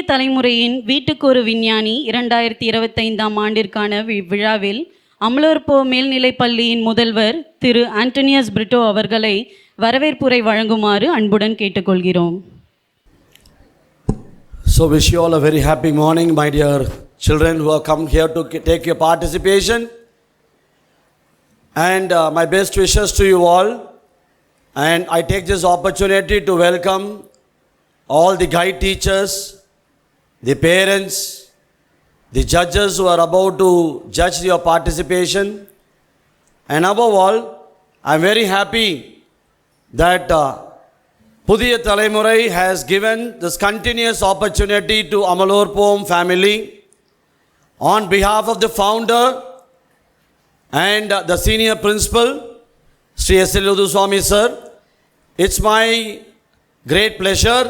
தலைமுறையின் வீட்டுக்கு ஒரு விஞ்ஞானி 2025ஆம் ஆண்டிற்கான விழாவில் அமலோற்போ மேல்நிலைப் பள்ளியின் முதல்வர் திரு ஆண்டனியஸ் பிரிட்டோ அவர்களை வரவேற்புரை வழங்குமாறு அன்புடன் கேட்டுக்கொள்கிறோம். So wish you all a very happy morning, my dear children who have come here to take your participation. And my best wishes to you all. And I take this opportunity to welcome all the guide teachers, the parents, the judges who are about to judge your participation. And above all, I am very happy that Pudhiya Thalaimurai has given this continuous opportunity to Amalorpo family on behalf of the founder and the senior principal, Sri S. L. Uduswamy sir. It's my great pleasure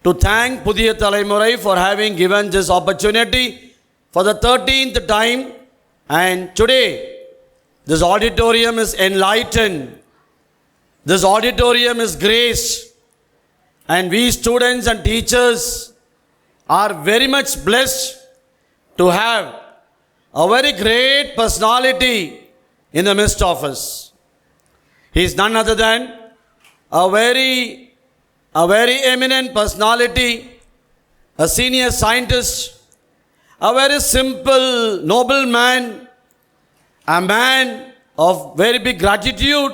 to thank Pudhiya Thalaimurai for having given this opportunity for the 13th time. And today, this auditorium is enlightened. This auditorium is graced. And we students and teachers are very much blessed to have a very great personality in the midst of us. He is none other than a very eminent personality, a senior scientist, a very simple, noble man, a man of very big gratitude,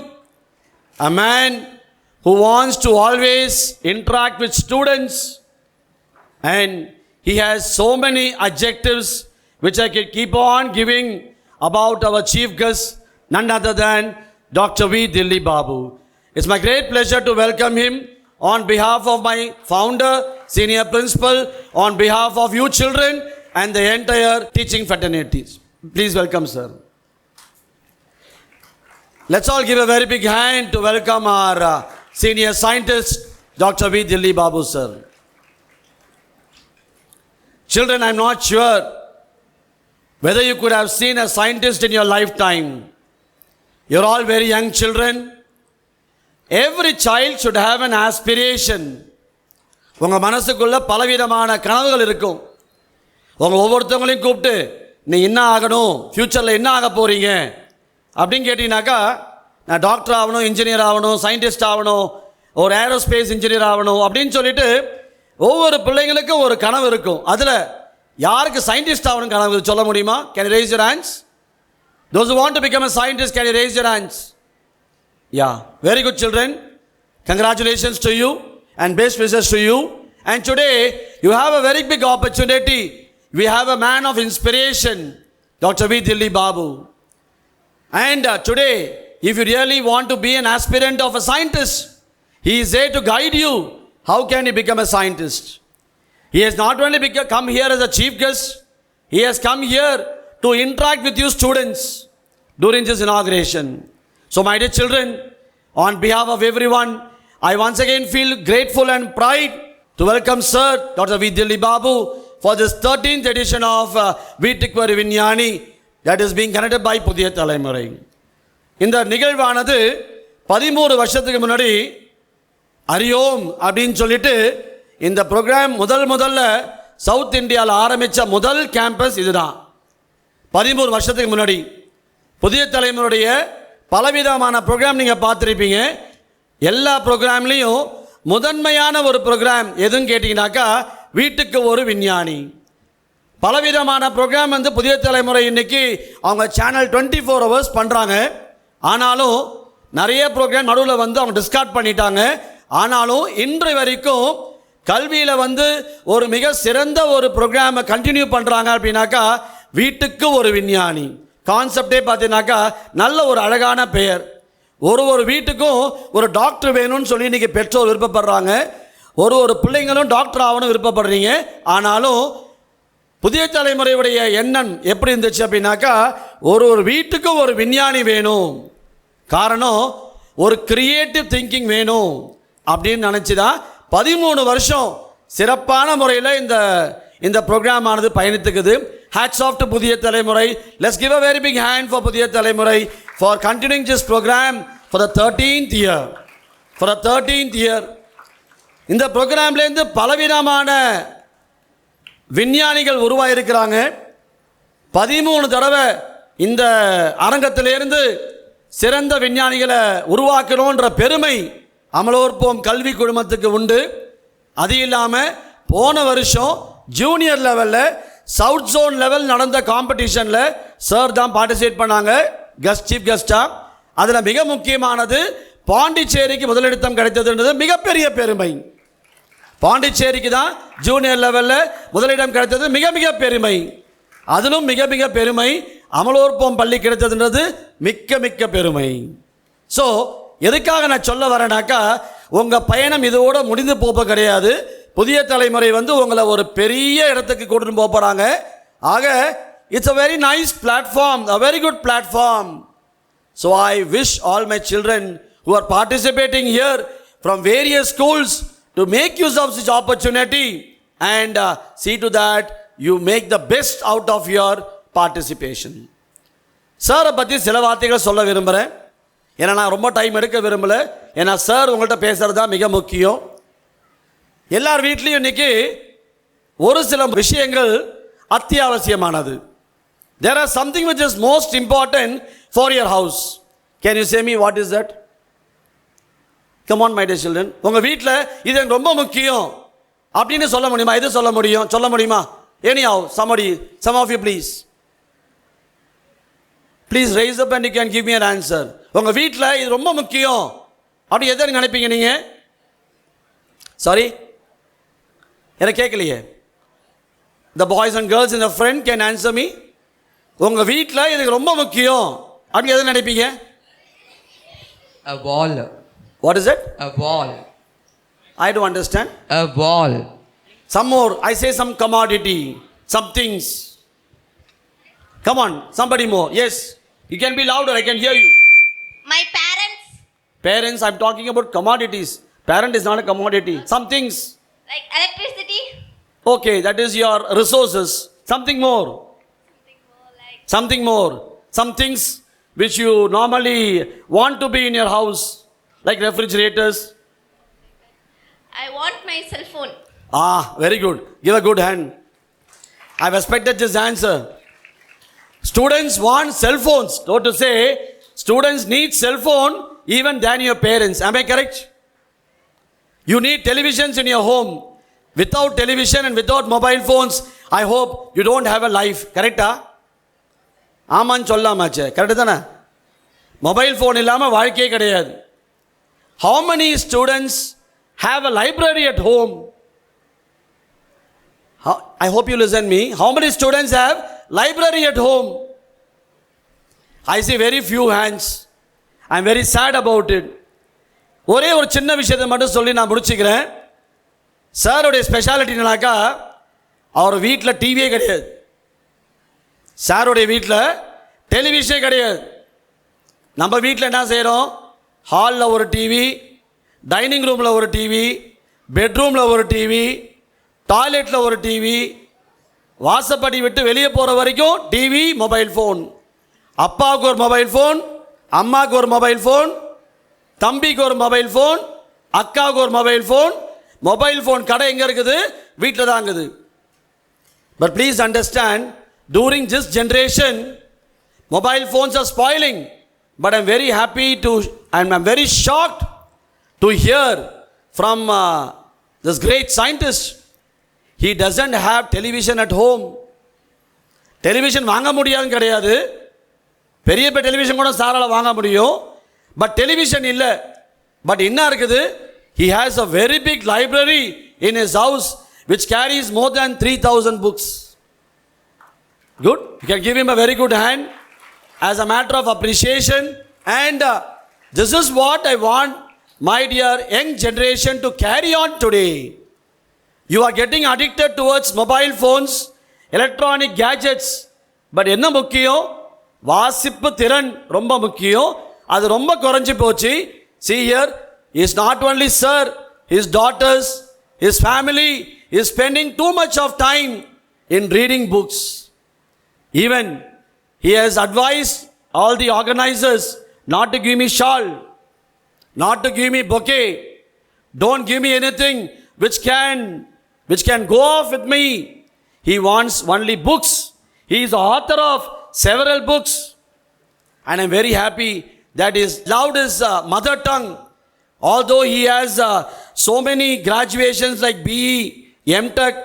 a man who wants to always interact with students, and he has so many adjectives which I can keep on giving about our chief guest, none other than Dr. V. Dilli Babu. It's my great pleasure to welcome him on behalf of my founder, senior principal, on behalf of you children and the entire teaching fraternities. Please welcome, sir. Let's all give a very big hand to welcome our senior scientist, Dr. V. Dilli Babu, sir. Children, I'm not sure whether you could have seen a scientist in your lifetime. You're all very young children. Every child should have an aspiration. உங்கள் மனசுக்குள்ள பலவிதமான கனவுகள் இருக்கும். உங்கள் ஒவ்வொருத்தவங்களையும் கூப்பிட்டு நீ என்ன ஆகணும், ஃப்யூச்சரில் என்ன ஆக போகிறீங்க அப்படின்னு கேட்டிங்கனாக்கா, நான் டாக்டர் ஆகணும், இன்ஜினியர் ஆகணும், சயின்டிஸ்ட் ஆகணும், ஒரு ஏரோஸ்பேஸ் இன்ஜினியர் ஆகணும் அப்படின்னு சொல்லிட்டு ஒவ்வொரு பிள்ளைங்களுக்கும் ஒரு கனவு இருக்கும். அதில் யாருக்கு சயின்டிஸ்ட் ஆகணும் கனவு சொல்ல முடியுமா? Can you raise your hands? Those who want to become a scientist, can you raise your hands? Yeah, very good children. Congratulations to you and best wishes to you. And today you have a very big opportunity. We have a man of inspiration, Dr. V. Dilli Babu. And today, if you really want to be an aspirant of a scientist, he is there to guide you. How can you become a scientist? He has not only come here as a chief guest, he has come here to interact with you students during this inauguration. So my dear children, on behalf of everyone, I once again feel grateful and pride to welcome Sir Dr. V. Dilli Babu for this 13th edition of வீட்டுக்கு ஒரு விஞ்ஞானி that is being conducted by Pudhiya Thalaimurai. இந்த நிகழ்வானது 13 வருஷத்துக்கு முன்னாடி அறியோம் அப்படின்னு சொல்லிட்டு இந்த ப்ரோக்ராம் முதல்ல சவுத் இந்தியாவில் ஆரம்பித்த முதல் கேம்பஸ் இதுதான். 13 வருஷத்துக்கு முன்னாடி புதிய தலைமுறையுடைய பலவிதமான ப்ரோக்ராம் நீங்கள் பார்த்துருப்பீங்க. எல்லா ப்ரோக்ராம்லேயும் முதன்மையான ஒரு ப்ரோக்ராம் எதுன்னு கேட்டிங்கனாக்கா வீட்டுக்கு ஒரு விஞ்ஞானி. பலவிதமான ப்ரோக்ராம் புதிய தலைமுறை இன்றைக்கி அவங்க சேனல் 24 hours பண்ணுறாங்க. ஆனாலும் நிறைய ப்ரோக்ராம் நடுவில் அவங்க டிஸ்கார்ட் பண்ணிட்டாங்க. ஆனாலும் இன்று வரைக்கும் கல்வியில் ஒரு மிக சிறந்த ஒரு ப்ரோக்ராமை கண்டினியூ பண்ணுறாங்க அப்படின்னாக்கா வீட்டுக்கு ஒரு விஞ்ஞானி. கான்செப்டே பார்த்தீங்கன்னாக்கா நல்ல ஒரு அழகான பெயர். ஒரு வீட்டுக்கும் ஒரு டாக்டர் வேணும்னு சொல்லி இன்றைக்கி பெற்றோர் விருப்பப்படுறாங்க. ஒரு பிள்ளைங்களும் டாக்டர் ஆகணும் விருப்பப்படுறீங்க. ஆனாலும் புதிய தலைமுறையுடைய எண்ணம் எப்படி இருந்துச்சு அப்படின்னாக்கா ஒரு வீட்டுக்கும் ஒரு விஞ்ஞானி வேணும். காரணம் ஒரு கிரியேட்டிவ் திங்கிங் வேணும் அப்படின்னு நினச்சி தான் 13 வருஷம் சிறப்பான முறையில் இந்த ப்ரோக்ராம் ஆனது பயணித்துக்குது. Hats off to Pudhiya Thalaimurai. Let's give a very big hand for Pudhiya Thalaimurai for continuing this program for the 13th year. For the 13th year. இந்த ப்ரோக்ராம்லேருந்து பலவிதமான விஞ்ஞானிகள் உருவாயிருக்கிறாங்க. 13 தடவை இந்த அரங்கத்திலிருந்து சிறந்த விஞ்ஞானிகளை உருவாக்கணுன்ற பெருமை அமலோற்போம் கல்வி குழுமத்துக்கு உண்டு. அது இல்லாமல் போன வருஷம் ஜூனியர் லெவலில் சவுத் ஜோன் லெவல் நடந்த காம்படிஷனில் சார் தான் பார்ட்டிசிபேட் பண்ணாங்க சீஃப் கெஸ்டாக. அதில் மிக முக்கியமானது பாண்டிச்சேரிக்கு முதலிடத்தம் கிடைத்ததுன்றது மிகப்பெரிய பெருமை. பாண்டிச்சேரிக்கு தான் ஜூனியர் லெவலில் முதலிடம் கிடைத்தது மிக மிக பெருமை. அதிலும் மிக மிக பெருமை அமலோற்போம் பள்ளி கிடைத்ததுன்றது மிக்க மிக்க பெருமை. ஸோ எதுக்காக நான் சொல்ல வரேனாக்கா, உங்கள் பயணம் இதோடு முடிந்து போக கிடையாது. புதிய தலைமுறை உங்களை ஒரு பெரிய இடத்துக்கு கொண்டு போக போகிறாங்க. ஆக it's a very nice platform, a very good platform. So I wish all my children who are participating here from various schools to make use of this opportunity and see to that you make the best out of your participation. சாரை பற்றி சில வார்த்தைகள் சொல்ல விரும்புகிறேன். ஏன்னா நான் ரொம்ப time எடுக்க விரும்பலை. ஏன்னா சார் உங்கள்கிட்ட பேசுகிறது தான் மிக முக்கியம். எல்லார் வீட்லேயும் இன்றைக்கி ஒரு சில விஷயங்கள் அத்தியாவசியமானது. There are something which is most important for your house. Can you say me what is that? Come on my dear children. உங்கள் வீட்டில் இது எனக்கு ரொம்ப முக்கியம் அப்படின்னு சொல்ல முடியுமா? எது சொல்ல முடியும்? சொல்ல முடியுமா? Anyhow, somebody, some of you please raise up and you can give me an answer. உங்கள் வீட்டில் இது ரொம்ப முக்கியம் அப்படி எதை நினைப்பீங்க நீங்கள்? சாரி, எனக்கு கேட்கலையே. The boys and girls in the front can answer me. உங்கள் வீட்டில் இதுக்கு ரொம்ப முக்கியம் அப்படி எதை நினைப்பீங்க? A wall. What is it? A wall. I don't understand. A wall. Some more. I say some commodity, some things. Come on, somebody more. Yes, you can be louder. I can hear you. My parents. Parents, I'm talking about commodities. Parent is not a commodity. Some things. Like electricity. Okay, that is your resources. Something more. Something more. Some things which you normally want to be in your house, like refrigerators. I want my cell phone. Ah, very good. Give a good hand. I've expected this answer. Students want cell phones. So to say, students need cell phone even than your parents. Am I correct? You need televisions in your home. Without television and without mobile phones, I hope you don't have a life. Correct? ஆமான்னு சொல்லாமாச்சே, correct தானே? Mobile phone இல்லாமல் வாழ்க்கையே கிடையாது. How many students have a library at home? I hope you listen me. How many students have library at home? I see very few hands. I am very sad about it. ஒரே ஒரு சின்ன விஷயத்தை மட்டும் சொல்லி நான் முடிச்சுக்கிறேன். சாருடைய ஸ்பெஷாலிட்டினாக்கா, அவர் வீட்டில் டிவியே கிடையாது. சாருடைய வீட்டில் டெலிவிஷனே கிடையாது. நம்ம வீட்டில் என்ன செய்கிறோம்? ஹாலில் ஒரு டிவி, டைனிங் ரூமில் ஒரு டிவி, பெட்ரூமில் ஒரு டிவி, டாய்லெட்டில் ஒரு டிவி, வாசப்படி விட்டு வெளியே போகிற வரைக்கும் டிவி, மொபைல் ஃபோன். அப்பாவுக்கு ஒரு மொபைல் ஃபோன், அம்மாவுக்கு ஒரு மொபைல் ஃபோன், தம்பிக்கு ஒரு மொபைல் ஃபோன், அக்காவுக்கு ஒரு மொபைல் ஃபோன். மொபைல் ஃபோன் கடை எங்கே இருக்குது? வீட்டில் தான் இருக்குது. But please understand, during this generation, mobile phones are spoiling. But I'm very happy and I'm very shocked to hear from this great scientist. He doesn't have television at home. Television வாங்க முடியாதுன்னு கிடையாது. பெரிய பெரிய television கூட சாரால வாங்க முடியும். But television இல்லை. But என்ன இருக்குது? He has a very big library in his house which carries more than 3,000 books. Good. You can give him a very good hand as a matter of appreciation. And this is what I want my dear young generation to carry on today. You are getting addicted towards mobile phones, electronic gadgets. But என்ன முக்கியம்? வாசிப்பு திறன் ரொம்ப முக்கியம். அது ரொம்ப குறைஞ்சி போச்சு. See here, he is not only sir, his daughters, his family is spending too much of time in reading books. Even he has advised all the organizers not to give me shawl, not to give me bouquet. Don't give me anything which can go off with me. He wants only books. He is the author of several books. And I'm very happy that he loved his mother tongue. Although he has so many graduations like BE, MTech,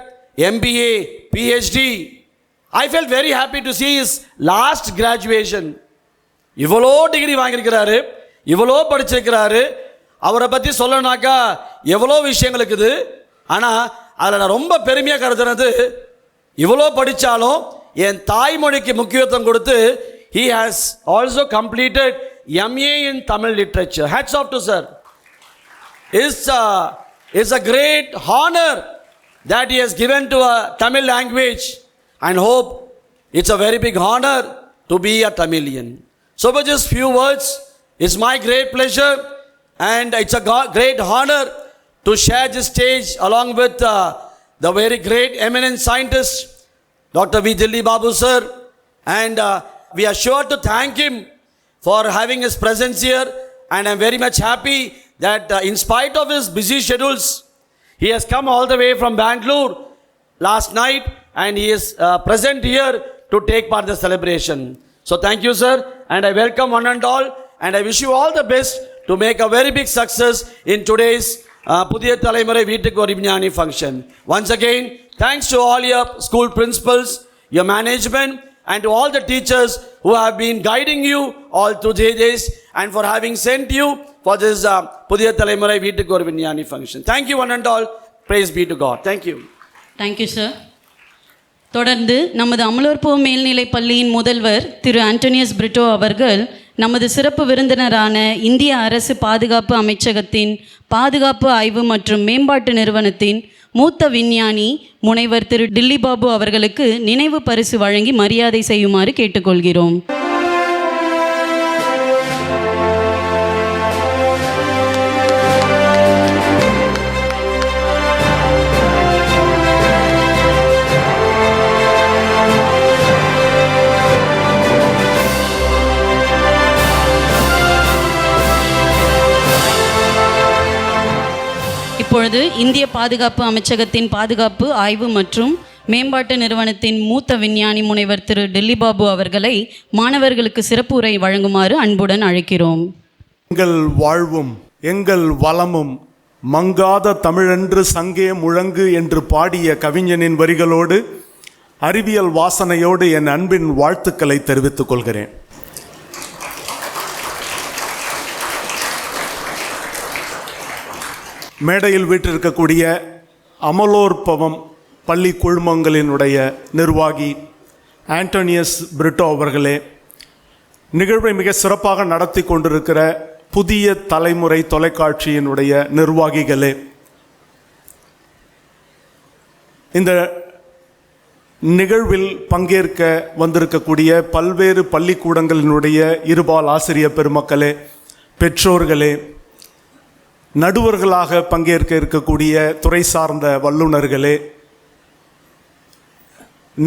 MBA, PhD, I felt very happy to see his last graduation. இவ்வளோ degree வாங்கியிருக்கிறாரு, இவ்வளோ படிச்சிருக்கிறாரு. அவரை பற்றி சொல்லணுனாக்கா எவ்வளோ விஷயங்கள் இருக்குது. ஆனால் அதில் நான் ரொம்ப பெருமையாக கருதுனது, இவ்வளோ படித்தாலும் என் தாய்மொழிக்கு முக்கியத்துவம் கொடுத்து he has also completed MA in Tamil literature. Hats off to sir. It's a great honor that he has given to a Tamil language, and hope it's a very big honor to be a Tamilian. So for just few words, it's my great pleasure and it's a great honor to share this stage along with the very great eminent scientist Dr. V. Dilli Babu sir, and we are sure to thank him for having his presence here, and I'm very much happy that in spite of his busy schedules, he has come all the way from Bangalore last night and he is present here to take part in the celebration. So thank you sir, and I welcome one and all, and I wish you all the best to make a very big success in today's Pudhiya Thalaimurai Veetukku Oru Viஞ்ஞானி function. Once again, thanks to all your school principals, your management, and to all the teachers who have been guiding you all through the days, and for having sent you for this Pudhiya Thalaimurai Veetukku Oru Viஞ்ஞானி function. Thank you one and all. Praise be to God. Thank you. Thank you sir. தொடர்ந்து நமது அமலோற்போ மேல்நிலைப் பள்ளியின் முதல்வர் திரு ஆண்டனியஸ் பிரிட்டோ அவர்கள் நமது சிறப்பு விருந்தினரான இந்திய அரசு பாதுகாப்பு அமைச்சகத்தின் பாதுகாப்பு ஆய்வு மற்றும் மேம்பாட்டு நிறுவனத்தின் மூத்த விஞ்ஞானி முனைவர் திரு டில்லி பாபு அவர்களுக்கு நினைவு பரிசு வழங்கி மரியாதை செய்யுமாறு கேட்டுக்கொள்கிறோம். இப்பொழுது இந்திய பாதுகாப்பு அமைச்சகத்தின் பாதுகாப்பு ஆய்வு மற்றும் மேம்பாட்டு நிறுவனத்தின் மூத்த விஞ்ஞானி முனைவர் திரு டில்லி பாபு அவர்களை மாணவர்களுக்கு சிறப்பு உரை வழங்குமாறு அன்புடன் அழைக்கிறோம். எங்கள் வாழ்வும் எங்கள் வளமும் மங்காத தமிழென்று சங்கே முழங்கு என்று பாடிய கவிஞனின் வரிகளோடு அறிவியல் வாசனையோடு என் அன்பின் வாழ்த்துக்களை தெரிவித்துக் கொள்கிறேன். மேடையில் வீற்றிருக்கக்கூடிய அமலோற்பவம் பள்ளி குழுமங்களினுடைய நிர்வாகி ஆண்டனியஸ் பிரிட்டோ அவர்களே, நிகழ்வை மிக சிறப்பாக நடத்தி கொண்டிருக்கிற புதிய தலைமுறை தொலைக்காட்சியினுடைய நிர்வாகிகளே, இந்த நிகழ்வில் பங்கேற்க வந்திருக்கக்கூடிய பல்வேறு பள்ளிக்கூடங்களினுடைய இருபால் ஆசிரியர் பெருமக்களே, பெற்றோர்களே, நடுவர்களாக பங்கேற்க இருக்கக்கூடிய துறை சார்ந்த வல்லுநர்களே,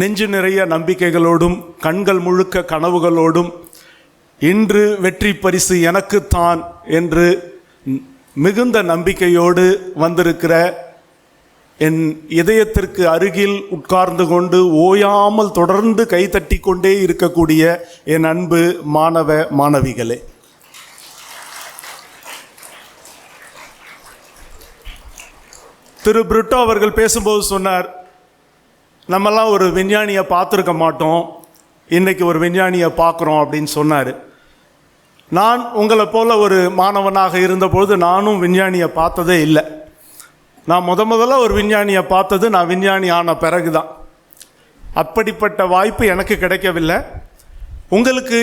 நெஞ்சு நிறைய நம்பிக்கைகளோடும் கண்கள் முழுக்க கனவுகளோடும் இன்று வெற்றி பரிசு எனக்குத்தான் என்று மிகுந்த நம்பிக்கையோடு வந்திருக்கிற என் இதயத்திற்கு அருகில் உட்கார்ந்து கொண்டு ஓயாமல் தொடர்ந்து கைதட்டி கொண்டே இருக்கக்கூடிய என் அன்பு மாணவ மாணவிகளே, திரு பிரிட்டோ அவர்கள் பேசும்போது சொன்னார், நம்மெல்லாம் ஒரு விஞ்ஞானியை பார்த்துருக்க மாட்டோம், இன்றைக்கி ஒரு விஞ்ஞானியை பார்க்குறோம் அப்படின்னு சொன்னார். நான் உங்களை போல் ஒரு மாணவனாக இருந்தபொழுது நானும் விஞ்ஞானியை பார்த்ததே இல்லை. நான் முதல்ல ஒரு விஞ்ஞானியை பார்த்தது நான் விஞ்ஞானி ஆன பிறகு தான். அப்படிப்பட்ட வாய்ப்பு எனக்கு கிடைக்கவில்லை. உங்களுக்கு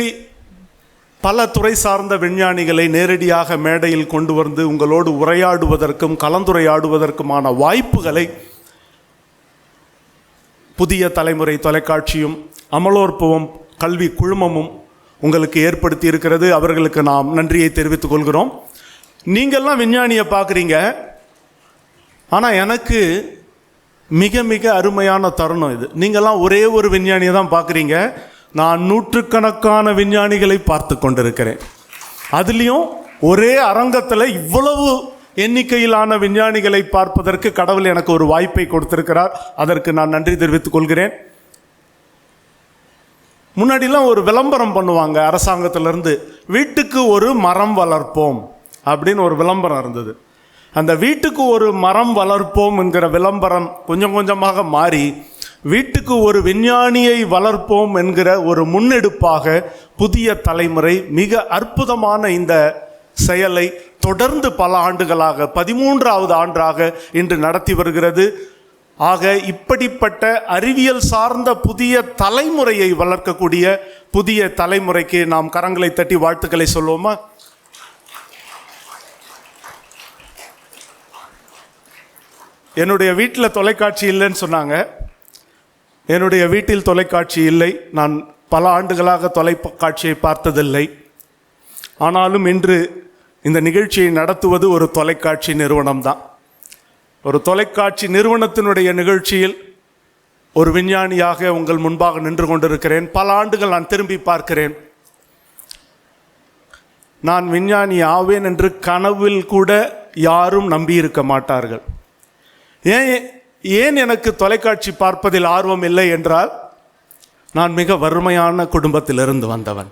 பல துறை சார்ந்த விஞ்ஞானிகளை நேரடியாக மேடையில் கொண்டு வந்து உங்களோடு உரையாடுவதற்கும் கலந்துரையாடுவதற்குமான வாய்ப்புகளை புதிய தலைமுறை தொலைக்காட்சியும் அமலோற்பவம் கல்வி குழுமமும் உங்களுக்கு ஏற்படுத்தி இருக்கிறது. அவர்களுக்கு நாம் நன்றியை தெரிவித்துக் கொள்கிறோம். நீங்கள்லாம் விஞ்ஞானியை பார்க்குறீங்க, ஆனால் எனக்கு மிக மிக அருமையான தருணம் இது. நீங்கள்லாம் ஒரே ஒரு விஞ்ஞானியை தான் பார்க்குறீங்க, நான் நூற்றுக்கணக்கான விஞ்ஞானிகளை பார்த்து கொண்டிருக்கிறேன். அதுலேயும் ஒரே அரங்கத்தில் இவ்வளவு எண்ணிக்கையிலான விஞ்ஞானிகளை பார்ப்பதற்கு கடவுள் எனக்கு ஒரு வாய்ப்பை கொடுத்திருக்கிறார். அதற்கு நான் நன்றி தெரிவித்துக் கொள்கிறேன். முன்னாடிலாம் ஒரு விளம்பரம் பண்ணுவாங்க அரசாங்கத்திலிருந்து, வீட்டுக்கு ஒரு மரம் வளர்ப்போம் அப்படின்னு ஒரு விளம்பரம் இருந்தது. அந்த வீட்டுக்கு ஒரு மரம் வளர்ப்போம் என்கிற விளம்பரம் கொஞ்சம் கொஞ்சமாக மாறி வீட்டுக்கு ஒரு விஞ்ஞானியை வளர்ப்போம் என்கிற ஒரு முன்னெடுப்பாக புதிய தலைமுறை மிக அற்புதமான இந்த செயலை தொடர்ந்து பல ஆண்டுகளாக 13வது ஆண்டாக இன்று நடத்தி வருகிறது. ஆக இப்படிப்பட்ட அறிவியல் சார்ந்த புதிய தலைமுறையை வளர்க்கக்கூடிய புதிய தலைமுறைக்கு நாம் கரங்களை தட்டி வாழ்த்துக்களை சொல்லுவோமா? என்னுடைய வீட்டில் தொலைக்காட்சி இல்லைன்னு சொன்னாங்க. என்னுடைய வீட்டில் தொலைக்காட்சி இல்லை. நான் பல ஆண்டுகளாக தொலைக்காட்சியை பார்த்ததில்லை. ஆனாலும் இன்று இந்த நிகழ்ச்சியை நடத்துவது ஒரு தொலைக்காட்சி நிறுவனம்தான். ஒரு தொலைக்காட்சி நிறுவனத்தினுடைய நிகழ்ச்சியில் ஒரு விஞ்ஞானியாக உங்கள் முன்பாக நின்று கொண்டிருக்கிறேன். பல ஆண்டுகள் நான் திரும்பி பார்க்கிறேன். நான் விஞ்ஞானி ஆவேன் என்று கனவில் கூட யாரும் நம்பியிருக்க மாட்டார்கள். ஏன் எனக்கு தொலைக்காட்சி பார்ப்பதில் ஆர்வம் இல்லை என்றால், நான் மிக வறுமையான குடும்பத்திலிருந்து வந்தவன்.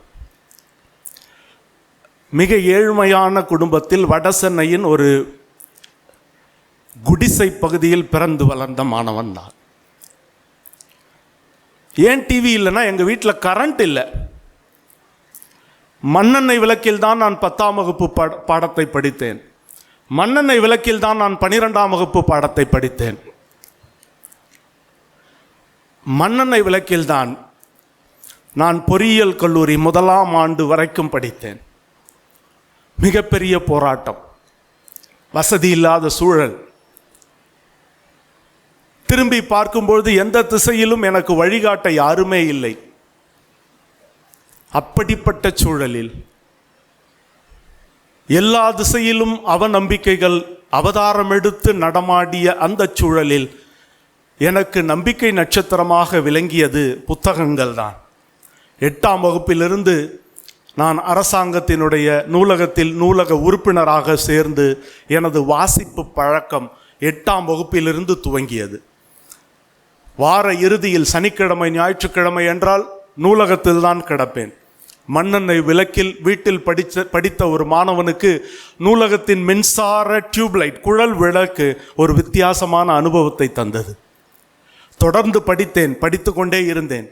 மிக ஏழ்மையான குடும்பத்தில் வடசென்னையின் ஒரு குடிசை பகுதியில் பிறந்து வளர்ந்த மாணவன் நான். ஏன் டிவி இல்லைன்னா, எங்கள் வீட்டில் கரண்ட் இல்லை. மண்ணெண்ணெய் விளக்கில் தான் நான் 10ஆம் வகுப்பு பாடத்தை படித்தேன். மண்ணெண்ணெய் விளக்கில் தான் நான் 12ஆம் வகுப்பு பாடத்தை படித்தேன். மண்ணெண்ணெய் விளக்கில் தான் நான் பொறியியல் கல்லூரி 1ஆம் ஆண்டு வரைக்கும் படித்தேன். மிகப்பெரிய போராட்டம், வசதி இல்லாத சூழல். திரும்பி பார்க்கும்பொழுது எந்த திசையிலும் எனக்கு வழிகாட்ட யாருமே இல்லை. அப்படிப்பட்ட சூழலில் எல்லா திசையிலும் அவநம்பிக்கைகள் அவதாரம் எடுத்து நடமாடிய அந்த சூழலில் எனக்கு நம்பிக்கை நட்சத்திரமாக விளங்கியது புத்தகங்கள் தான். 8ஆம் வகுப்பிலிருந்து நான் அரசாங்கத்தினுடைய நூலகத்தில் நூலக உறுப்பினராக சேர்ந்து எனது வாசிப்பு பழக்கம் 8ஆம் வகுப்பிலிருந்து துவங்கியது. வார இறுதியில் சனிக்கிழமை ஞாயிற்றுக்கிழமை என்றால் நூலகத்தில் தான் கிடப்பேன். மண்ணெண்ணெய் விளக்கில் வீட்டில் படித்த ஒரு மாணவனுக்கு நூலகத்தின் மின்சார டியூப்லைட் குழல் விளக்கு ஒரு வித்தியாசமான அனுபவத்தை தந்தது. தொடர்ந்து படித்தேன், படித்து கொண்டே இருந்தேன்.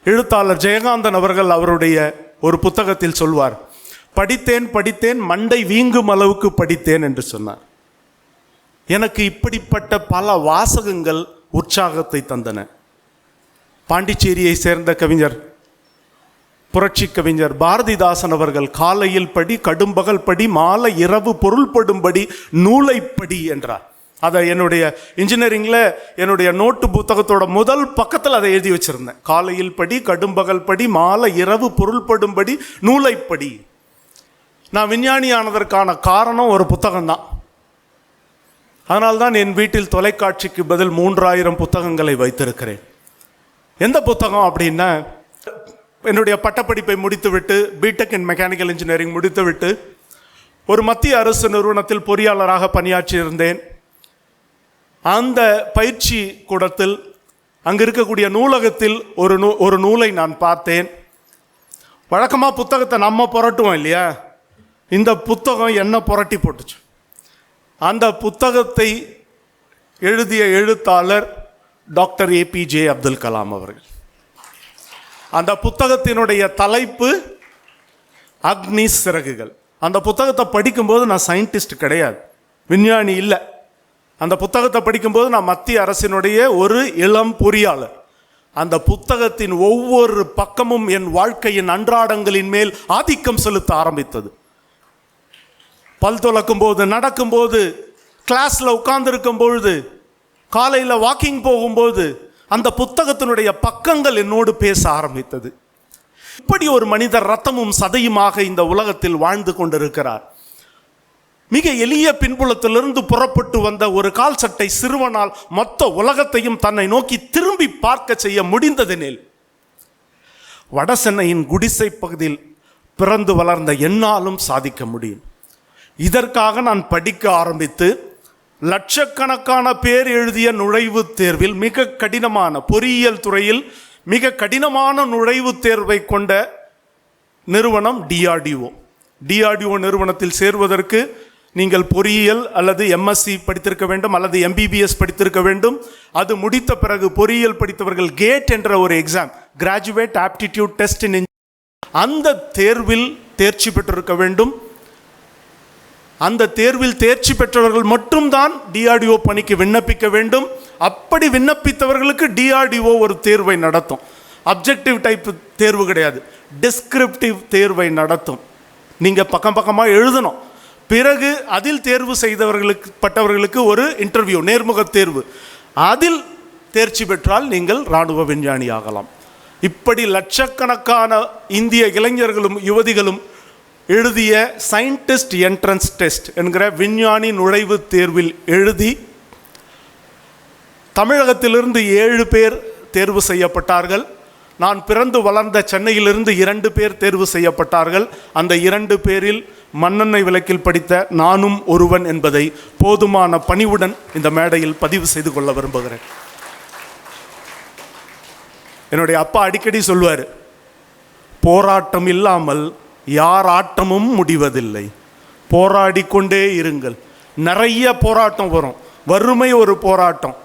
எழுத்தாளர் ஜெயகாந்தன் அவர்கள் அவருடைய ஒரு புத்தகத்தில் சொல்வார், படித்தேன் மண்டை வீங்கும் அளவுக்கு படித்தேன் என்று சொன்னார். எனக்கு இப்படிப்பட்ட பல வாசகங்கள் உற்சாகத்தை தந்தன. பாண்டிச்சேரியை சேர்ந்த கவிஞர், புரட்சி கவிஞர் பாரதிதாசன் அவர்கள் காலையில் படி, கடும்பகல் படி, மாலை இரவு பொருள்படும்படி நூலை படி என்றார். அதை என்னுடைய இன்ஜினியரிங்கில் என்னுடைய நோட்டு புத்தகத்தோட முதல் பக்கத்தில் அதை எழுதி வச்சுருந்தேன். காலையில் படி, கடும்பகல் படி, மாலை இரவு பொருள்படும்படி நூலை படி. நான் விஞ்ஞானியானதற்கான காரணம் ஒரு புத்தகம்தான். அதனால்தான் என் வீட்டில் தொலைக்காட்சிக்கு பதில் 3000 புத்தகங்களை வைத்திருக்கிறேன். எந்த புத்தகம் அப்படின்னா, என்னுடைய பட்டப்படிப்பை முடித்துவிட்டு பிடெக் இன் மெக்கானிக்கல் இன்ஜினியரிங் முடித்துவிட்டு ஒரு மத்திய அரசு நிறுவனத்தில் பொறியாளராக பணியாற்றி இருந்தேன். அந்த பயிற்சி கூடத்தில் அங்கே இருக்கக்கூடிய நூலகத்தில் ஒரு நூலை நான் பார்த்தேன். வழக்கமாக புத்தகத்தை நம்ம புரட்டுவோம் இல்லையா, இந்த புத்தகம் என்ன புரட்டி போட்டுச்சு. அந்த புத்தகத்தை எழுதிய எழுத்தாளர் டாக்டர் APJ அப்துல் கலாம் அவர்கள். அந்த புத்தகத்தினுடைய தலைப்பு அக்னி சிறகுகள். அந்த புத்தகத்தை படிக்கும்போது நான் சயின்டிஸ்ட் கிடையாது, விஞ்ஞானி இல்லை. அந்த புத்தகத்தை படிக்கும்போது நான் மத்திய அரசினுடைய ஒரு இளம் பொறியாளர். அந்த புத்தகத்தின் ஒவ்வொரு பக்கமும் என் வாழ்க்கையின் அன்றாடங்களின் மேல் ஆதிக்கம் செலுத்த ஆரம்பித்தது. பல் துலக்கும் போது, நடக்கும்போது, கிளாஸில் உட்கார்ந்துருக்கும் பொழுது, காலையில் வாக்கிங் போகும்போது அந்த புத்தகத்தினுடைய பக்கங்கள் என்னோடு பேச ஆரம்பித்தது. இப்படி ஒரு மனிதர் ரத்தமும் சதையுமாக இந்த உலகத்தில் வாழ்ந்து கொண்டிருக்கிறார். மிக எளிய பின்புலத்திலிருந்து புறப்பட்டு வந்த ஒரு கால் சட்டை சிறுவனால் மொத்த உலகத்தையும் தன்னை நோக்கி திரும்பி பார்க்க செய்ய முடிந்ததெனில், வடசென்னையின் குடிசை பகுதியில் பிறந்து வளர்ந்த என்னாலும் சாதிக்க முடியும். இதற்காக நான் படிக்க ஆரம்பித்து லட்சக்கணக்கான பேர் எழுதிய நுழைவுத் தேர்வில் மிக கடினமான பொறியியல் துறையில் மிக கடினமான நுழைவுத் தேர்வை கொண்ட நிறுவனம் டிஆர்டிஓ. டிஆர்டிஓ நிறுவனத்தில் சேர்வதற்கு நீங்கள் பொறியியல் அல்லது எம்எஸ்சி படித்திருக்க வேண்டும் அல்லது எம்பிபிஎஸ் படித்திருக்க வேண்டும். அது முடித்த பிறகு பொறியியல் படித்தவர்கள் கேட் என்ற ஒரு எக்ஸாம், கிராஜுவேட் ஆப்டிடியூட் டெஸ்ட் இன், அந்த தேர்வில் தேர்ச்சி பெற்றிருக்க வேண்டும். அந்த தேர்வில் தேர்ச்சி பெற்றவர்கள் மட்டும்தான் டிஆர்டிஓ பணிக்கு விண்ணப்பிக்க வேண்டும். அப்படி விண்ணப்பித்தவர்களுக்கு டிஆர்டிஓ ஒரு தேர்வை நடத்தும். அப்ஜெக்டிவ் டைப் தேர்வு கிடையாது, டிஸ்கிரிப்டிவ் தேர்வை நடத்தும். நீங்கள் பக்கம் பக்கமாக எழுதணும். பிறகு அதில் தேர்வு பட்டவர்களுக்கு ஒரு இன்டர்வியூ, நேர்முக தேர்வு. அதில் தேர்ச்சி பெற்றால் நீங்கள் இராணுவ விஞ்ஞானி ஆகலாம். இப்படி லட்சக்கணக்கான இந்திய இளைஞர்களும் யுவதிகளும் எழுதிய சயின்டிஸ்ட் என்ட்ரன்ஸ் டெஸ்ட் என்கிற விஞ்ஞானி நுழைவு தேர்வில் எழுதி தமிழகத்திலிருந்து 7 பேர் தேர்வு செய்யப்பட்டார்கள். நான் பிறந்து வளர்ந்த சென்னையிலிருந்து 2 பேர் தேர்வு செய்யப்பட்டார்கள். அந்த 2 பேரில் மண்ணெண்ணெய் விளக்கில் படித்த நானும் ஒருவன் என்பதை போதுமான பணிவுடன் இந்த மேடையில் பதிவு செய்து கொள்ள விரும்புகிறேன். என்னுடைய அப்பா அடிக்கடி சொல்வார், போராட்டம் இல்லாமல் யார் ஆட்டமும் முடிவதில்லை, போராடிக்கொண்டே இருங்கள். நிறைய போராட்டம் வரும். வறுமை ஒரு போராட்டம்,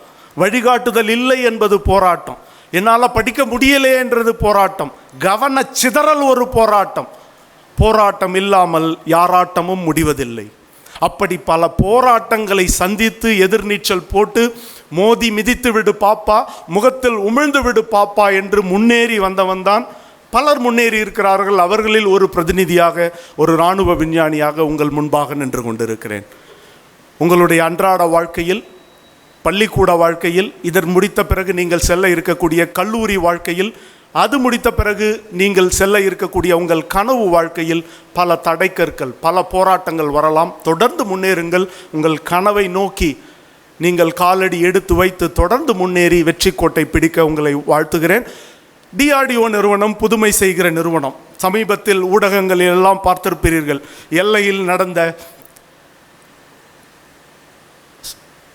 வழிகாட்டுதல் இல்லை என்பது போராட்டம், என்னால் படிக்க முடியலையேன்றது போராட்டம், கவன சிதறல் ஒரு போராட்டம். போராட்டம் இல்லாமல் யாராட்டமும் முடிவதில்லை. அப்படி பல போராட்டங்களை சந்தித்து எதிர்நீச்சல் போட்டு மோதி மிதித்து விடு பாப்பா, முகத்தில் உமிழ்ந்து விடு பாப்பா என்று முன்னேறி வந்தவன் தான். பலர் முன்னேறி இருக்கிறார்கள். அவர்களில் ஒரு பிரதிநிதியாக, ஒரு இராணுவ விஞ்ஞானியாக உங்கள் முன்பாக நின்று கொண்டிருக்கிறேன். உங்களுடைய அன்றாட வாழ்க்கையில், பள்ளிக்கூட வாழ்க்கையில், இதர் முடித்த பிறகு நீங்கள் செல்ல இருக்கக்கூடிய கல்லூரி வாழ்க்கையில், அது முடித்த பிறகு நீங்கள் செல்ல இருக்கக்கூடிய உங்கள் கனவு வாழ்க்கையில் பல தடைக்கற்கள், பல போராட்டங்கள் வரலாம். தொடர்ந்து முன்னேறுங்கள். உங்கள் கனவை நோக்கி நீங்கள் காலடி எடுத்து வைத்து தொடர்ந்து முன்னேறி வெற்றி கோட்டை பிடிக்க உங்களை வாழ்த்துகிறேன். டிஆர்டிஓ நிறுவனம் புதுமை செய்கிற நிறுவனம். சமீபத்தில் ஊடகங்களில் எல்லாம் பார்த்திருப்பீர்கள், எல்லையில் நடந்த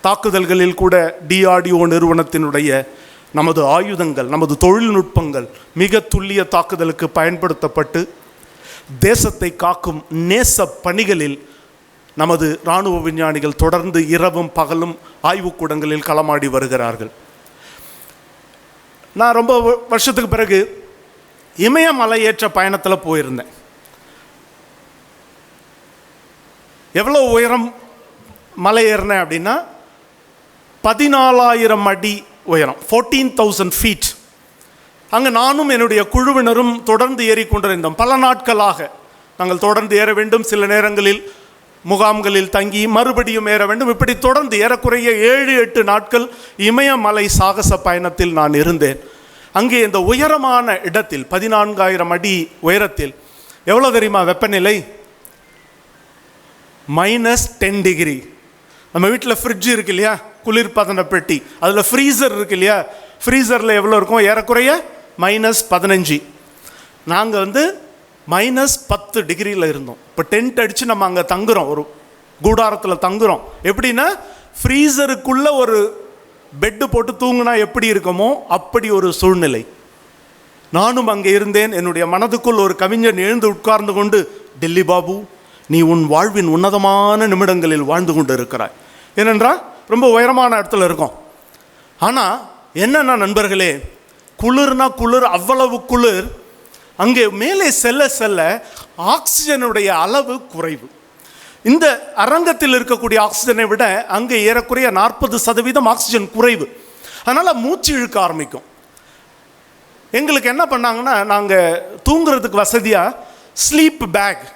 தாக்குதல்களில் கூட டிஆர்டிஓ நிறுவனத்தினுடைய நமது ஆயுதங்கள், நமது தொழில்நுட்பங்கள் மிக துல்லிய தாக்குதலுக்கு பயன்படுத்தப்பட்டு தேசத்தை காக்கும் நேச பணிகளில் நமது இராணுவ விஞ்ஞானிகள் தொடர்ந்து இரவும் பகலும் ஆய்வுக்கூடங்களில் களமாடி வருகிறார்கள். நான் ரொம்ப வருஷத்துக்கு பிறகு இமயமலை ஏற்ற பயணத்தில் போயிருந்தேன். எவ்வளோ உயரம் மலை ஏறினேன் அப்படின்னா 14,000 அடி உயரம், 14,000 feet. அங்கே நானும் என்னுடைய குழுவினரும் தொடர்ந்து ஏறிக்கொண்டிருந்தோம். பல நாட்களாக நாங்கள் தொடர்ந்து ஏற வேண்டும். சில நேரங்களில் முகாம்களில் தங்கி மறுபடியும் ஏற வேண்டும். இப்படி தொடர்ந்து ஏறக்குறைய 7-8 நாட்கள் இமயமலை சாகச பயணத்தில் நான் இருந்தேன். அங்கே இந்த உயரமான இடத்தில் 14,000 அடி உயரத்தில் எவ்வளோ தெரியுமா வெப்பநிலை? -10 டிகிரி. நம்ம வீட்டில் ஃப்ரிட்ஜ் இருக்கு இல்லையா, குளிர்பதன பெட்டி, அதில் ஃப்ரீசர் இருக்கு இல்லையா, ஃப்ரீசரில் எவ்வளோ இருக்கும்? ஏறக்குறைய -15. நாங்கள் -10 டிகிரியில் இருந்தோம். இப்போ டென்ட் அடித்து நம்ம அங்கே தங்குறோம், ஒரு கூடாரத்தில் தங்குறோம். எப்படின்னா ஃப்ரீசருக்குள்ளே ஒரு பெட்டு போட்டு தூங்கினா எப்படி இருக்குமோ அப்படி ஒரு சூழ்நிலை. நானும் அங்கே இருந்தேன். என்னுடைய மனதுக்குள் ஒரு கவிஞன் எழுந்து உட்கார்ந்து கொண்டு, டெல்லி பாபு, நீ உன் வாழ்வின் உன்னதமான நிமிடங்களில் வாழ்ந்து கொண்டு இருக்கிறாய். ஏனென்றால் ரொம்ப உயரமான இடத்துல இருக்கும். ஆனால் என்னன்னா நண்பர்களே, குளிர்னா குளிர், அவ்வளவு குளிர். அங்கே மேலே செல்ல செல்ல ஆக்சிஜனுடைய அளவு குறைவு. இந்த அரங்கத்தில் இருக்கக்கூடிய ஆக்சிஜனை விட அங்கே ஏறக்குறைய 40% ஆக்சிஜன் குறைவு. அதனால் மூச்சு இழுக்க ஆரம்பிக்கும். எங்களுக்கு என்ன பண்ணாங்கன்னா, நாங்கள் தூங்குறதுக்கு வசதியாக ஸ்லீப் பேக்,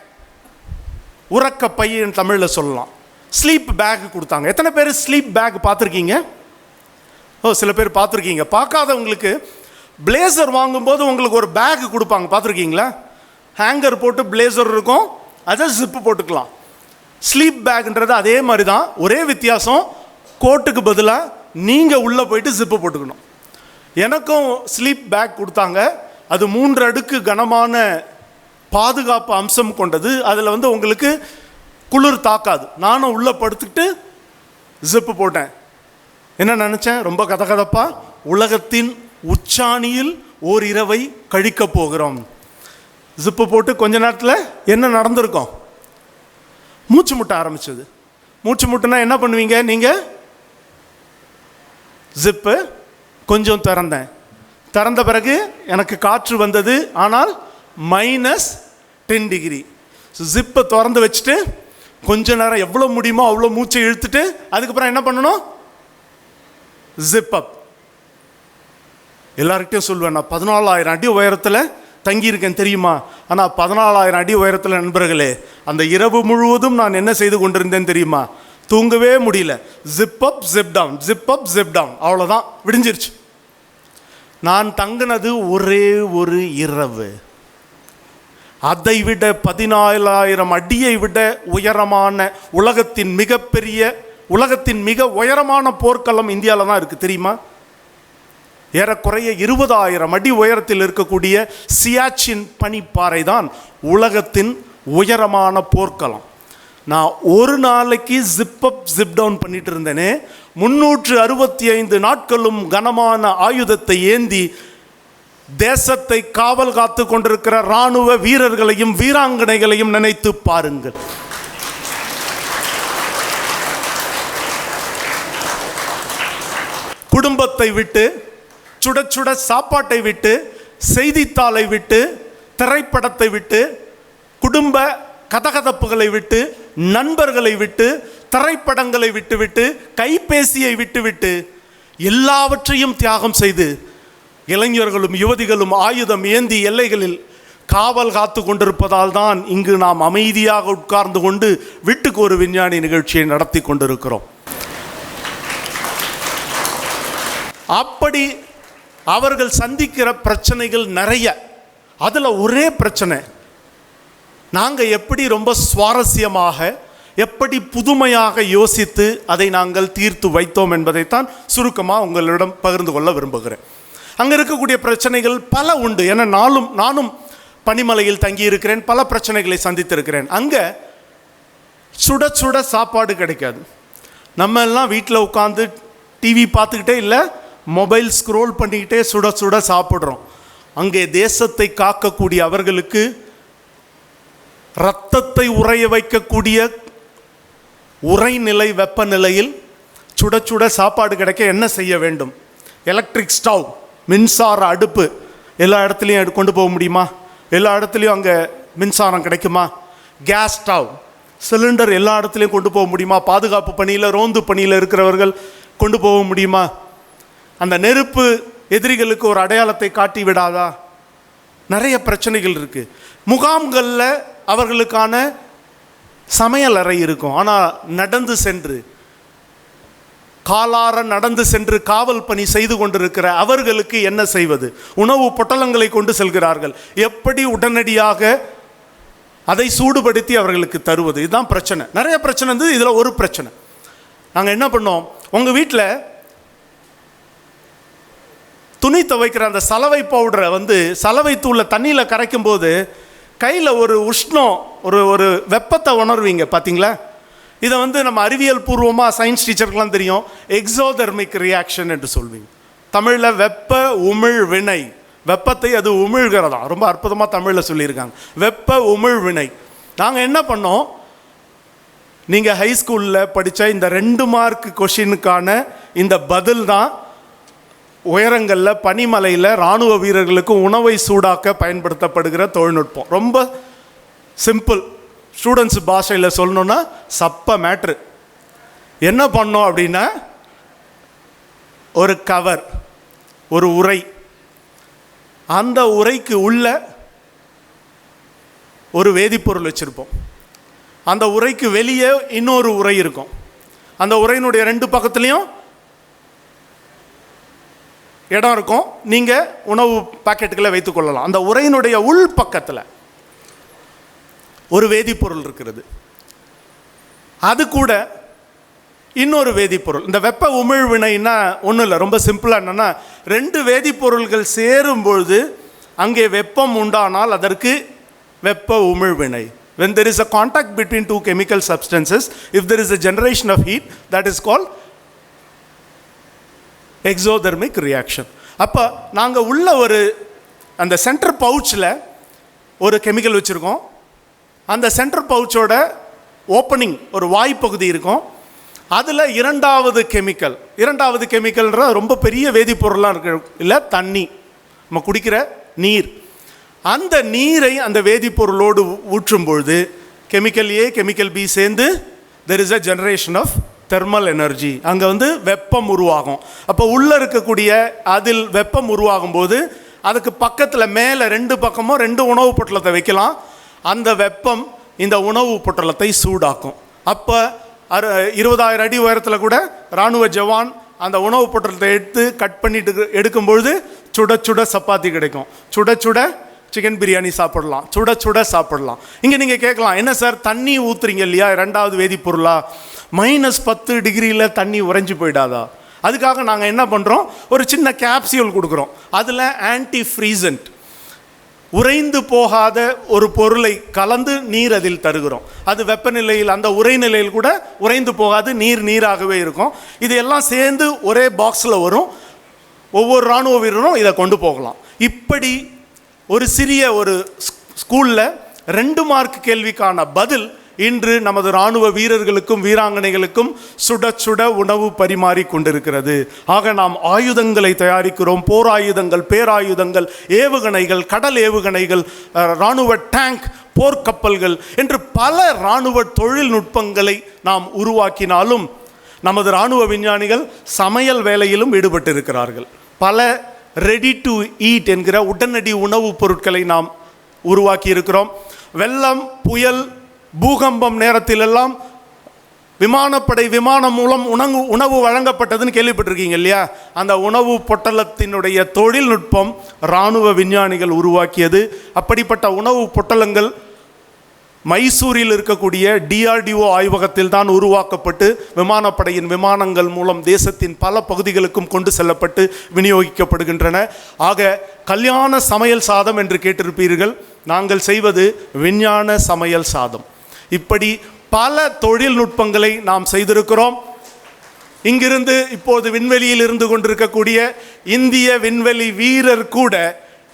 உறக்க பையன் தமிழில் சொல்லலாம், ஸ்லீப் பேக் கொடுத்தாங்க. எத்தனை பேர் ஸ்லீப் பேக் பார்த்துருக்கீங்க? சில பேர் பார்த்துருக்கீங்க. பார்க்காதவங்களுக்கு பிளேசர் வாங்கும்போது உங்களுக்கு ஒரு பேக் கொடுப்பாங்க, பார்த்துருக்கீங்களா? ஹேங்கர் போட்டு பிளேசர் இருக்கும், அதை ஜிப்பு போட்டுக்கலாம். ஸ்லீப் பேக்ன்றது அதே மாதிரி தான். ஒரே வித்தியாசம், கோட்டுக்கு பதிலாக நீங்கள் உள்ளே போயிட்டு ஜிப்பு போட்டுக்கணும். எனக்கும் ஸ்லீப் பேக் கொடுத்தாங்க. அது 3 அடுக்கு கனமான பாதுகாப்பு அம்சம் கொண்டது. அதில் உங்களுக்கு குளிர் தாக்காது. நானும் உள்ளே படுத்துக்கிட்டு ஜிப்பு போட்டேன். என்ன நினச்சேன், ரொம்ப கதகதப்பா உலகத்தின் உச்சாணியில் ஓர் இரவை கழிக்க போகிறோம். ஜிப்பு போட்டு கொஞ்ச நேரத்தில் என்ன நடந்திருக்கோம், மூச்சு முட்ட ஆரம்பிச்சது. மூச்சு முட்டுனா என்ன பண்ணுவீங்க நீங்கள்? ஜிப்பு கொஞ்சம் திறந்தேன். திறந்த பிறகு எனக்கு காற்று வந்தது, ஆனால் -10 டிகிரி. ஜிப்பை திறந்து வச்சுட்டு கொஞ்ச நேரம் எவ்வளோ முடியுமோ அவ்வளோ மூச்சை இழுத்துட்டு அதுக்கப்புறம் என்ன பண்ணணும், ஜிப் அப். எல்லார்கிட்டையும் சொல்லுவேன், நான் 14,000 அடி உயரத்தில் தங்கியிருக்கேன் தெரியுமா. ஆனால் 14,000 அடி உயரத்தில் நண்பர்களே, அந்த இரவு முழுவதும் நான் என்ன செய்து கொண்டிருந்தேன் தெரியுமா? தூங்கவே முடியல. ஜிப் அப் ஜிப் டவுன், ஜிப் அப் ஜிப் டவுன், அவ்வளோதான், விடிஞ்சிருச்சு. நான் தங்கினது ஒரே ஒரு இரவு. அதை விட 14,000 அடியை விட உயரமான உலகத்தின் மிக உயரமான போர்க்களம் இந்தியாவில் தான் இருக்குது தெரியுமா. ஏறக்குறைய 20,000 அடி உயரத்தில் இருக்கக்கூடிய சியாச்சின் பனிப்பாறை தான் உலகத்தின் உயரமான போர்க்களம். நான் ஒரு நாளைக்கு ஜிப் அப் ஜிப் டவுன் பண்ணிட்டு இருந்தேனே, 365 நாட்களும் கனமான ஆயுதத்தை ஏந்தி தேசத்தை காவல் காத்து கொண்டிருக்கிற இராணுவ வீரர்களையும் வீராங்கனைகளையும் நினைத்து பாருங்கள். குடும்பத்தை விட்டு, சுட சுட சாப்பாட்டை விட்டு, செய்தித்தாளை விட்டு, திரைப்படத்தை விட்டு, குடும்ப கதகதப்புகளை விட்டு, நண்பர்களை விட்டு, திரைப்படங்களை விட்டுவிட்டு, கைபேசியை விட்டுவிட்டு, எல்லாவற்றையும் தியாகம் செய்து இளைஞர்களும் யுவதிகளும் ஆயுதம் ஏந்தி எல்லைகளில் காவல் காத்து கொண்டிருப்பதால் தான் இங்கு நாம் அமைதியாக உட்கார்ந்து கொண்டு வீட்டுக்கு ஒரு விஞ்ஞானி நிகழ்ச்சியை நடத்தி கொண்டிருக்கிறோம். அப்படி அவர்கள் சந்திக்கிற பிரச்சனைகள் நிறைய. அதில் ஒரே பிரச்சனை, நாங்கள் எப்படி ரொம்ப சுவாரஸ்யமாக, எப்படி புதுமையாக யோசித்து அதை நாங்கள் தீர்த்து வைத்தோம் என்பதைத்தான் சுருக்கமாக உங்களிடம் பகிர்ந்து கொள்ள விரும்புகிறேன். அங்கே இருக்கக்கூடிய பிரச்சனைகள் பல உண்டு. ஏன்னா நானும் பனிமலையில் தங்கியிருக்கிறேன், பல பிரச்சனைகளை சந்தித்திருக்கிறேன். அங்கே சுட சுட சாப்பாடு கிடைக்காது. நம்ம எல்லாம் வீட்டில் உட்காந்து டிவி பார்த்துக்கிட்டே இல்லை, மொபைல் ஸ்க்ரோல் பண்ணிக்கிட்டே சுட சுட சாப்பிட்றோம். அங்கே தேசத்தை காக்கக்கூடிய அவர்களுக்கு இரத்தத்தை உறைய வைக்கக்கூடிய உறைநிலை வெப்பநிலையில் சுட சுட சாப்பாடு கிடைக்க என்ன செய்ய வேண்டும்? எலக்ட்ரிக் ஸ்டவ், மின்சார அடுப்பு எல்லா இடத்துலையும் கொண்டு போக முடியுமா? எல்லா இடத்துலையும் அங்கே மின்சாரம் கிடைக்குமா? கேஸ் ஸ்டவ், சிலிண்டர் எல்லா இடத்துலையும் கொண்டு போக முடியுமா? பாதுகாப்பு பணியில், ரோந்து பணியில் இருக்கிறவர்கள் கொண்டு போக முடியுமா? அந்த நெருப்பு எதிரிகளுக்கு ஒரு அடையாளத்தை காட்டி விடாதா? நிறைய பிரச்சனைகள் இருக்குது. முகாம்களில் அவர்களுக்கான சமையல் அறை இருக்கும், ஆனால் நடந்து சென்று, காலார நடந்து சென்று காவல் பணி செய்து கொண்டிருக்கிற அவர்களுக்கு என்ன செய்வது? உணவு பொட்டலங்களை கொண்டு செல்கிறார்கள். எப்படி உடனடியாக அதை சூடுபடுத்தி அவர்களுக்கு தருவது? இதுதான் பிரச்சனை. நிறைய பிரச்சனை இருந்தது, இதில் ஒரு பிரச்சனை. நாங்கள் என்ன பண்ணோம், உங்கள் வீட்டில் துணி துவைக்கிற அந்த சலவை பவுடரை சலவை தூளை தண்ணியில் கரைக்கும் போது கையில் ஒரு உஷ்ணம், ஒரு வெப்பத்தை உணர்வீங்க பார்த்தீங்களா? இதை நம்ம அறிவியல் பூர்வமாக சயின்ஸ் டீச்சருக்கெலாம் தெரியும், எக்ஸோதெர்மிக் ரியாக்ஷன் என்று சொல்வீங்க. தமிழில் வெப்ப உமிழ் வினை. வெப்பத்தை அது உமிழ்கிறதா, ரொம்ப அற்புதமாக தமிழில் சொல்லியிருக்காங்க, வெப்ப உமிழ் வினை. நாங்கள் என்ன பண்ணோம், நீங்கள் ஹைஸ்கூலில் படித்த இந்த 2 மார்க் கொஷினுக்கான இந்த பதில் தான் உயரங்களில் பனிமலையில் இராணுவ வீரர்களுக்கு உணவை சூடாக்க பயன்படுத்தப்படுகிற தொழில்நுட்பம். ரொம்ப சிம்பிள், ஸ்டூடெண்ட்ஸ் பாஷையில் சொல்லணுன்னா சப்ப மேட்ரு. என்ன பண்ணோம் அப்படின்னா, ஒரு கவர், ஒரு உரை, அந்த உரைக்கு உள்ள ஒரு வேதிப்பொருள் வச்சுருப்போம். அந்த உரைக்கு வெளியே இன்னொரு உரை இருக்கும். அந்த உரையினுடைய 2 பக்கத்துலேயும் இடம் இருக்கும், நீங்கள் உணவு பாக்கெட்டுகளை வைத்துக்கொள்ளலாம். அந்த உரையினுடைய உள் பக்கத்தில் ஒரு வேதிப்பொருள் இருக்கிறது, அது கூட இன்னொரு வேதிப்பொருள். இந்த வெப்ப உமிழ்வினைன்னா ஒன்றும் இல்லை, ரொம்ப சிம்பிளாக என்னென்னா, 2 வேதிப்பொருள்கள் சேரும்பொழுது அங்கே வெப்பம் உண்டானால் அதற்கு வெப்ப உமிழ்வினை. When there is a contact between two chemical substances, if there is a generation of heat, that is called exothermic reaction. அப்போ நாங்கள் உள்ள ஒரு அந்த சென்டர் பவுச்சில் ஒரு கெமிக்கல் வச்சுருக்கோம். அந்த சென்டர் பவுச்சோட ஓப்பனிங் ஒரு வாய்ப்பகுதி இருக்கும். அதில் இரண்டாவது கெமிக்கல்ன்ற ரொம்ப பெரிய வேதிப்பொருளாக இருக்கு இல்லை, தண்ணி, நம்ம குடிக்கிற நீர். அந்த நீரை அந்த வேதிப்பொருளோடு ஊற்றும் பொழுது கெமிக்கல் ஏ கெமிக்கல் பி சேர்ந்து there is a generation of thermal energy. அங்கே வெப்பம் உருவாகும். அப்போ உள்ளே இருக்கக்கூடிய அதில் வெப்பம் உருவாகும் போது அதுக்கு பக்கத்தில் மேலே 2 பக்கமும் 2 உணவு பொட்டலத்தை வைக்கலாம். அந்த வெப்பம் இந்த உணவு பொட்டலத்தை சூடாக்கும். அப்போ 20,000 அடி உயரத்தில் கூட இராணுவ ஜவான் அந்த உணவு பொட்டலத்தை எடுத்து கட் பண்ணிட்டு எடுக்கும்பொழுது சுட சுட சப்பாத்தி கிடைக்கும், சுட சுட சிக்கன் பிரியாணி சாப்பிடலாம், சுட சுட சாப்பிடலாம். இங்கே நீங்கள் கேட்கலாம், என்ன சார் தண்ணி ஊற்றுறீங்க இல்லையா, 2வது வேதிப்பொருளா, -10 டிகிரியில் தண்ணி உறைஞ்சி போயிடாதா? அதுக்காக நாங்கள் என்ன பண்ணுறோம், ஒரு சின்ன கேப்சியூல் கொடுக்குறோம். அதில் ஆன்டி ஃப்ரீசன்ட், உறைந்து போகாத ஒரு பொருளை கலந்து நீர் அதில் தருகிறோம். அது வெப்பநிலையில் அந்த உறைநிலையில் கூட உறைந்து போகாது, நீராகவே இருக்கும். இது எல்லாம் சேர்ந்து ஒரே பாக்ஸில் வரும். ஒவ்வொரு இராணுவ வீரரும் இதை கொண்டு போகலாம். இப்படி ஒரு சிறிய ஒரு ஸ்கூலில் 2 மார்க் கேள்விக்கான பதில் இன்று நமது இராணுவ வீரர்களுக்கும் வீராங்கனைகளுக்கும் சுட சுட உணவு பரிமாறி கொண்டிருக்கிறது. ஆக நாம் ஆயுதங்களை தயாரிக்கிறோம், போர் ஆயுதங்கள், பேராயுதங்கள், ஏவுகணைகள், கடல் ஏவுகணைகள், இராணுவ டேங்க், போர்க்கப்பல்கள் என்று பல இராணுவ தொழில்நுட்பங்களை நாம் உருவாக்கினாலும் நமது இராணுவ விஞ்ஞானிகள் சமையல் வேலையிலும் ஈடுபட்டிருக்கிறார்கள். பல ரெடி டு ஈட் என்கிற உடனடி உணவுப் பொருட்களை நாம் உருவாக்கி இருக்கிறோம். வெள்ளம், புயல், பூகம்பம் நேரத்திலெல்லாம் விமானப்படை விமானம் மூலம் உணவு வழங்கப்பட்டதுன்னு கேள்விப்பட்டிருக்கீங்க இல்லையா? அந்த உணவு பொட்டலத்தினுடைய தொழில்நுட்பம் இராணுவ விஞ்ஞானிகள் உருவாக்கியது. அப்படிப்பட்ட உணவு பொட்டலங்கள் மைசூரில் இருக்கக்கூடிய DRDO ஆய்வகத்தில் தான் உருவாக்கப்பட்டு விமானப்படையின் விமானங்கள் மூலம் தேசத்தின் பல பகுதிகளுக்கும் கொண்டு செல்லப்பட்டு விநியோகிக்கப்படுகின்றன. ஆக கல்யாண சமையல் சாதம் என்று கேட்டிருப்பீர்கள். நாங்கள் செய்வது விஞ்ஞான சமையல் சாதம். இப்படி பல தொழில்நுட்பங்களை நாம் செய்திருக்கிறோம். இங்கிருந்து இப்போது விண்வெளியில் இருந்து கொண்டிருக்கக்கூடிய இந்திய விண்வெளி வீரர் கூட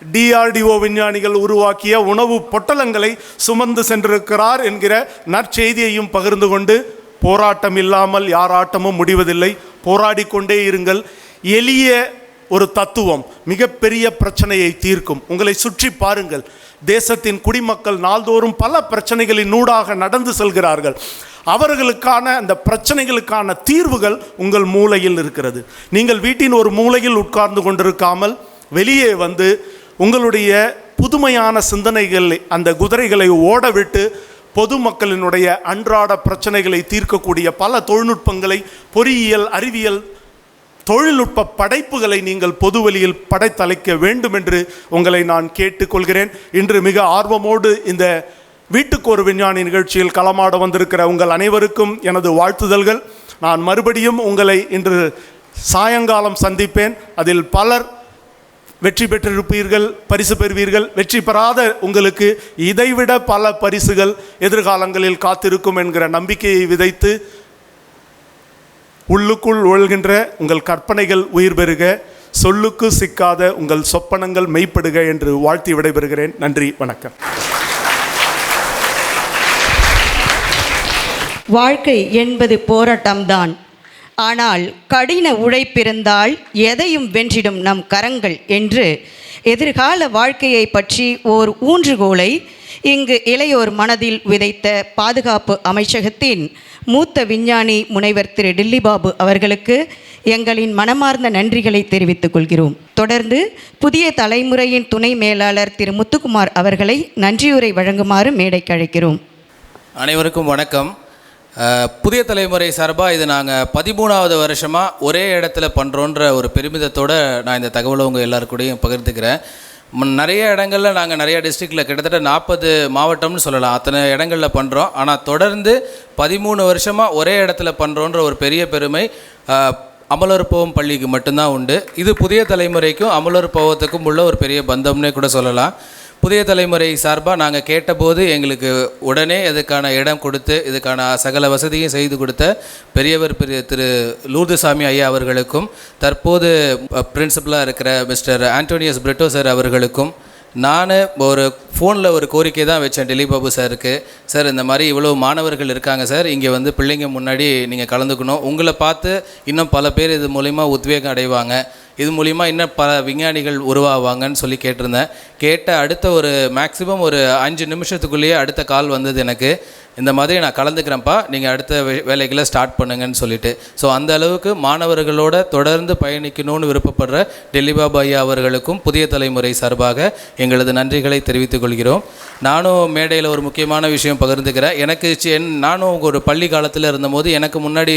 DRDO விஞ்ஞானிகள் உருவாக்கிய உணவு பொட்டலங்களை சுமந்து சென்றிருக்கிறார் என்கிற நற்செய்தியையும் பகிர்ந்து கொண்டு, போராட்டம் இல்லாமல் யார் ஆட்டமும் முடிவதில்லை, போராடி கொண்டே இருங்கள். எளிய ஒரு தத்துவம் மிகப்பெரிய பிரச்சனையை தீர்க்கும். உங்களை சுற்றி பாருங்கள், தேசத்தின் குடிமக்கள் நாள்தோறும் பல பிரச்சனைகளின் ஊடாக நடந்து செல்கிறார்கள். அவர்களுக்கான அந்த பிரச்சனைகளுக்கான தீர்வுகள் உங்கள் மூலையில் இருக்கிறது. நீங்கள் வீட்டின் ஒரு மூலையில் உட்கார்ந்து கொண்டிருக்காமல் வெளியே வந்து உங்களுடைய புதுமையான சிந்தனைகள் அந்த குதிரைகளை ஓடவிட்டு பொதுமக்களினுடைய அன்றாட பிரச்சனைகளை தீர்க்கக்கூடிய பல தொழில்நுட்பங்களை, பொறியியல், அறிவியல், தொழில்நுட்ப படைப்புகளை நீங்கள் பொதுவெளியில் படைத்தளிக்க வேண்டும் என்று உங்களை நான் கேட்டுக்கொள்கிறேன். இன்று மிக ஆர்வமோடு இந்த வீட்டுக்கு ஒரு விஞ்ஞானி நிகழ்ச்சியில் களமாட வந்திருக்கிற உங்கள் அனைவருக்கும் எனது வாழ்த்துதல்கள். நான் மறுபடியும் உங்களை இன்று சாயங்காலம் சந்திப்பேன். அதில் பலர் வெற்றி பெற்றிருப்பீர்கள், பரிசு பெறுவீர்கள். வெற்றி பெறாத உங்களுக்கு இதைவிட பல பரிசுகள் எதிர்காலங்களில் காத்திருக்கும் என்கிற நம்பிக்கையை விதைத்து உள்ளுக்குள் ஒழுகின்ற உங்கள் கற்பனைகள் உயிர் பெறுக, சொல்லுக்கு சிக்காத உங்கள் சொப்பனங்கள் மெய்ப்படுக என்று வாழ்த்தி விடைபெறுகிறேன். நன்றி, வணக்கம். வாழ்க்கை என்பது போராட்டம்தான். ஆனால் கடின உழைப்பிருந்தால் எதையும் வென்றிடும் நம் கரங்கள் என்று எதிர்கால வாழ்க்கையை பற்றி ஓர் ஊன்றுகோலை இங்கு இளையோர் மனதில் விதைத்த பாதுகாப்பு அமைச்சகத்தின் மூத்த விஞ்ஞானி முனைவர் திரு டில்லிபாபு அவர்களுக்கு எங்களின் மனமார்ந்த நன்றிகளை தெரிவித்துக் கொள்கிறோம். தொடர்ந்து புதிய தலைமுறையின் துணை மேலாளர் திரு முத்துக்குமார் அவர்களை நன்றியுரை வழங்குமாறு மேடைக்கு அழைக்கிறோம். அனைவருக்கும் வணக்கம். புதிய தலைமுறை சார்பாக இது நாங்கள் 13வது வருஷமாக ஒரே இடத்துல பண்ணுறோன்ற ஒரு பெருமிதத்தோடு நான் இந்த தகவலை உங்கள் எல்லாருக்கூடையும் பகிர்ந்துக்கிறேன். நிறைய இடங்களில் நாங்கள் நிறைய டிஸ்ட்ரிக்டில் கிட்டத்தட்ட 40 மாவட்டம்னு சொல்லலாம், அத்தனை இடங்களில் பண்ணுறோம். ஆனால் தொடர்ந்து 13 வருஷமாக ஒரே இடத்துல பண்ணுறோன்ற ஒரு பெரிய பெருமை அமலோற்பவம் பள்ளிக்கு மட்டும்தான் உண்டு. இது புதிய தலைமுறைக்கும் அமலோற்பவத்துக்கும் உள்ள ஒரு பெரிய பந்தம்னே கூட சொல்லலாம். புதிய தலைமுறை சார்பாக நாங்கள் கேட்டபோது எங்களுக்கு உடனே இதுக்கான இடம் கொடுத்து இதுக்கான சகல வசதியும் செய்து கொடுத்த பெரியவர் திரு லூர்துசாமி ஐயா அவர்களுக்கும் தற்போது பிரின்சிபலாக இருக்கிற மிஸ்டர் ஆண்டோனியஸ் பிரிட்டோ சார் அவர்களுக்கும் நான் ஒரு ஃபோனில் ஒரு கோரிக்கை தான் வச்சேன் டெல்லி பாபு சாருக்கு. சார் இந்த மாதிரி இவ்வளோ மாணவர்கள் இருக்காங்க சார், இங்கே வந்து பிள்ளைங்க முன்னாடி நீங்கள் கலந்துக்கணும், உங்களை பார்த்து இன்னும் பல பேர் இது மூலிமா உத்வேகம் அடைவாங்க, இது மூலிமா இன்னும் பல விஞ்ஞானிகள் உருவாவாங்கன்னு சொல்லி கேட்டிருந்தேன். கேட்ட அடுத்த ஒரு மேக்ஸிமம் ஒரு 5 நிமிஷத்துக்குள்ளேயே அடுத்த கால் வந்தது எனக்கு, இந்த மாதிரி நான் கலந்துக்கிறேன்ப்பா, நீங்கள் அடுத்த வேலைகளை ஸ்டார்ட் பண்ணுங்கன்னு சொல்லிட்டு. ஸோ அந்த அளவுக்கு மாணவர்களோட தொடர்ந்து பயணிக்கணும்னு விருப்பப்படுற டெல்லி பாபு ஐயா அவர்களுக்கும் புதிய தலைமுறை சார்பாக எங்களது நன்றிகளை தெரிவித்துக் கொள்கிறோம். நானும் மேடையில் ஒரு முக்கியமான விஷயம் பகிர்ந்துக்கிறேன். எனக்கு நானும் ஒரு பள்ளி காலத்தில் இருந்தபோது எனக்கு முன்னாடி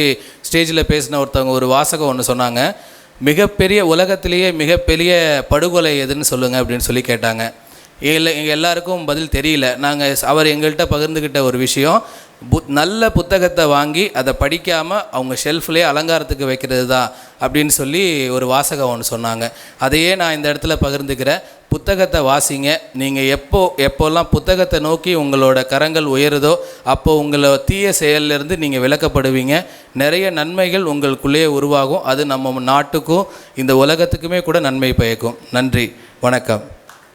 ஸ்டேஜில் பேசின ஒருத்தவங்க ஒரு வாசகம் ஒன்று சொன்னாங்க. மிகப்பெரிய உலகத்திலேயே மிகப்பெரிய படுகொலை எதுன்னு சொல்லுங்கள் அப்படின்னு சொல்லி கேட்டாங்க. எங்கள் எல்லாருக்கும் பதில் தெரியல. அவர் எங்கள்கிட்ட பகிர்ந்துக்கிட்ட ஒரு விஷயம், நல்ல புத்தகத்தை வாங்கி அதை படிக்காமல் அவங்க ஷெல்ஃப்லேயே அலங்காரத்துக்கு வைக்கிறது தான் அப்படின்னு சொல்லி ஒரு வாசகம் ஒன்று சொன்னாங்க. அதையே நான் இந்த இடத்துல பகிர்ந்துக்கிறேன். புத்தகத்தை வாசிங்க. நீங்கள் எப்போல்லாம் புத்தகத்தை நோக்கி உங்களோட கரங்கள் உயருதோ அப்போ உங்களை தீய செயலிலிருந்து நீங்கள் விலக்கப்படுவீங்க. நிறைய நன்மைகள் உங்களுக்குள்ளேயே உருவாகும். அது நம்ம நாட்டுக்கும் இந்த உலகத்துக்குமே கூட நன்மை பயக்கும். நன்றி, வணக்கம்.